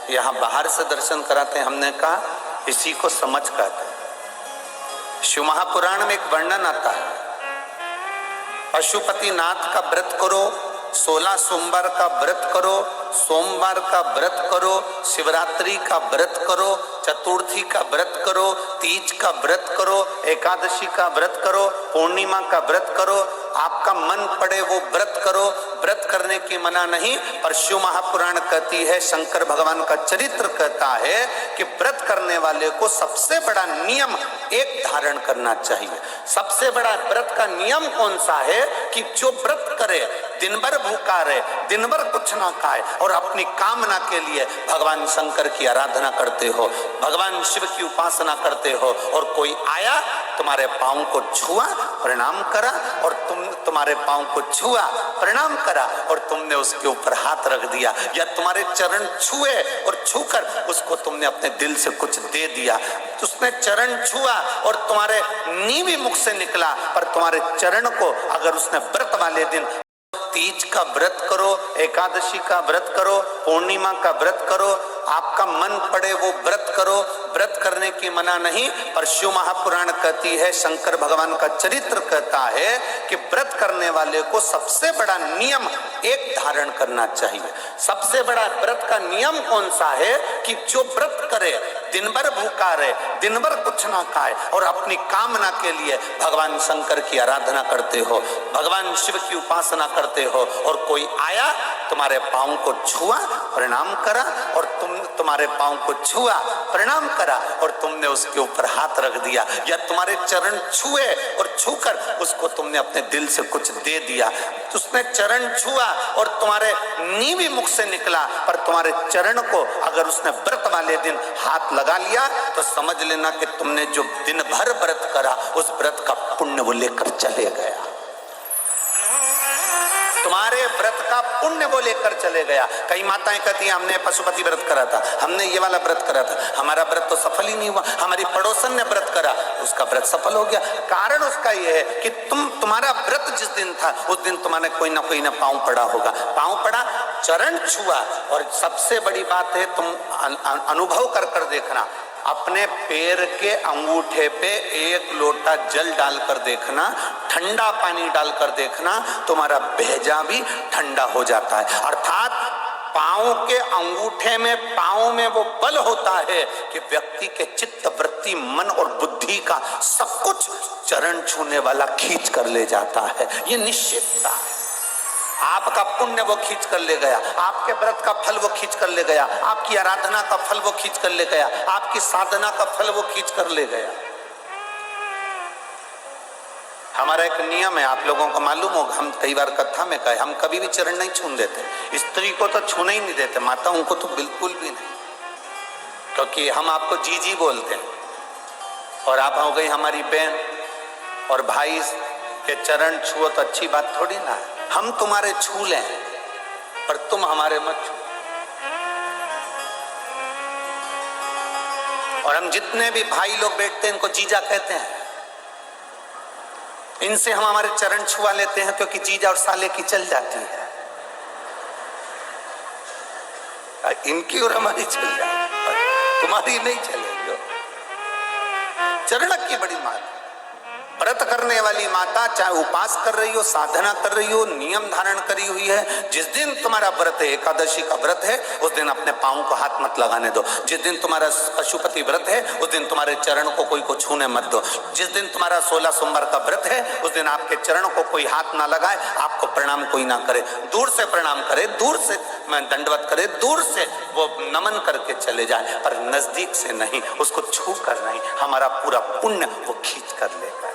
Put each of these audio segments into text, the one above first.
यहाँ बाहर से दर्शन कराते हैं। हमने कहा इसी को समझ कहते हैं। शिव महापुराण में एक वर्णन आता है, पशुपति नाथ का व्रत करो, 16 सोमवार का व्रत करो, सोमवार का व्रत करो, शिवरात्रि का व्रत करो, चतुर्थी का व्रत करो, तीज का व्रत करो, एकादशी का व्रत करो, पूर्णिमा का व्रत करो, आपका मन पड़े वो व्रत करो। व्रत करने की मना नहीं, पर शिव महापुराण कहती है, शंकर भगवान का चरित्र कहता है कि व्रत करने वाले को सबसे बड़ा नियम एक धारण करना चाहिए। सबसे बड़ा व्रत का नियम कौन सा है कि जो व्रत करे, दिन भर भूखा रहे, दिन भर कुछ ना खाए और अपनी कामना के लिए भगवान शंकर की आराधना करते हो, भगवान शिव की उपासना करते हो, और कोई आया तुम्हारे पांव को छुआ, प्रणाम करा, और तुम्हारे पांव को छुआ, प्रणाम करा, और तुमने उसके ऊपर हाथ रख दिया, या तुम्हारे चरण छुए और छूकर उसको तुमने अपने दिल से कुछ दे दिया। उसने चरण छुआ और तुम्हारे नीवी मुख से निकला, पर तुम्हारे चरण को अगर उसने व्रत वाले दिन, तीज का व्रत करो, एकादशी का व्रत करो, पूर्णिमा का व्रत करो, आपका मन पड़े वो व्रत करो। व्रत करने की मना नहीं, पर शिव महापुराण कहती है, शंकर भगवान का चरित्र कहता है कि व्रत करने वाले को सबसे बड़ा नियम एक धारण करना चाहिए। सबसे बड़ा व्रत का नियम कौन सा है कि जो व्रत करे, दिन भर भूखा रहे, दिन भर कुछ ना खाए, और अपनी कामना के लिए भगवान शंकर की आराधना करते हो, भगवान शिव की उपासना करते हो, और कोई आया तुम्हारे पांव को छुआ, प्रणाम करा, और तुम्हारे पांव को छुआ, प्रणाम करा, और तुमने उसके ऊपर हाथ रख दिया, या तुम्हारे चरण छुए और छूकर उसको तुमने अपने दिल से कुछ दे दिया। उसने चरण छुआ और तुम्हारे नीवी मुख से निकला, पर तुम्हारे चरण को अगर उसने व्रत वाले दिन हाथ लगा लिया, तो समझ लेना कि तुमने जो दिन भर व्रत करा, उस व्रत का पुण्य वो लेकर चले गया। तुम्हारे व्रत का पुण्य वो लेकर चले गया। कई माताएं कहती हैं, हमने पशुपति व्रत करा था, हमने ये वाला व्रत करा था, हमारा व्रत तो सफल ही नहीं हुआ, हमारी पड़ोसन ने व्रत करा, उसका व्रत सफल हो गया। कारण उसका ये है कि तुम्हारा व्रत जिस दिन था, उस दिन तुम्हारे कोई ना पांव पड़ा होगा, पांव पड़ा, चरण छुआ, और सबसे बड़ी बात है, तुम अनुभव कर देखना, अपने पैर के अंगूठे पे एक लोटा जल डालकर देखना, ठंडा पानी डालकर देखना, तुम्हारा भेजा भी ठंडा हो जाता है। अर्थात पांव के अंगूठे में, पांव में वो बल होता है कि व्यक्ति के चित्त, वृत्ति, मन और बुद्धि का सब कुछ चरण छूने वाला खींच कर ले जाता है। ये निश्चितता है। आपका पुण्य वो खींच कर ले गया, आपके व्रत का फल वो खींच कर ले गया, आपकी आराधना का फल वो खींच कर ले गया, आपकी साधना का फल वो खींच कर ले गया। हमारा एक नियम है, आप लोगों को मालूम होगा, हम कई बार कथा में कहे, हम कभी भी चरण नहीं छूने देते। स्त्री को तो छूने ही नहीं देते, माताओं को तो बिल्कुल भी नहीं, क्योंकि हम आपको जीजी बोलते हैं, और आप हो गई हमारी बहन, और भाई के चरण छुओ तो अच्छी बात थोड़ी ना है। हम तुम्हारे छू लें, पर तुम हमारे मत छू। और हम जितने भी भाई लोग बैठते हैं, इनको जीजा कहते हैं, इनसे हम हमारे चरण छुआ लेते हैं, क्योंकि जीजा और साले की चल जाती है, इनकी और हमारी चल जाती, तुम्हारी नहीं चलेगी। चरण की बड़ी बात है। व्रत करने वाली माता, चाहे उपास कर रही हो, साधना कर रही हो, नियम धारण करी हुई है, जिस दिन तुम्हारा व्रत है, एकादशी का व्रत है, उस दिन अपने पांव को हाथ मत लगाने दो। जिस दिन तुम्हारा पशुपति व्रत है, उस दिन तुम्हारे चरण को कोई को छूने मत दो। जिस दिन तुम्हारा 16 सोमवार का व्रत है, उस दिन आपके चरण को कोई हाथ ना लगाए, आपको प्रणाम कोई ना करे, दूर से प्रणाम करे, दूर से दंडवत करे, दूर से वो नमन करके चले जाए, पर नजदीक से नहीं, उसको छू कर नहीं। हमारा पूरा पुण्य वो खींच कर लेगा,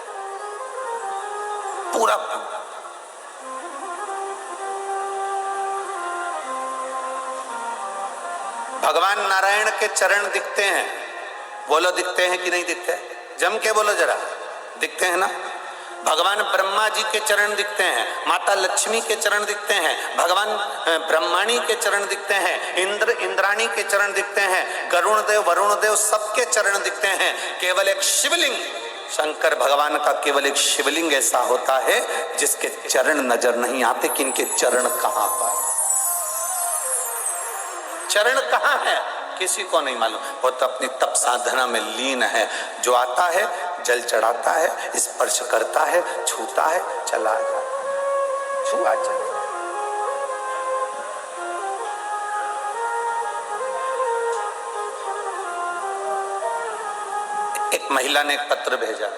पूरा। भगवान नारायण के चरण दिखते हैं, बोलो दिखते हैं कि नहीं दिखते? जम के बोलो जरा, दिखते हैं ना? भगवान ब्रह्मा जी के चरण दिखते हैं, माता लक्ष्मी के चरण दिखते हैं, भगवान ब्रह्माणी के चरण दिखते हैं, इंद्राणी के चरण दिखते हैं, गरुण देव, वरुण देव, सबके चरण दिखते हैं। केवल एक शिवलिंग, शंकर भगवान का केवल एक शिवलिंग ऐसा होता है जिसके चरण नजर नहीं आते कि इनके चरण कहां पर, चरण कहां है। किसी को नहीं मालूम, वो तो अपनी तप साधना में लीन है। जो आता है जल चढ़ाता है, स्पर्श करता है, छूता है, चला जाता है, छुआ चला। एक महिला ने एक पत्र भेजा,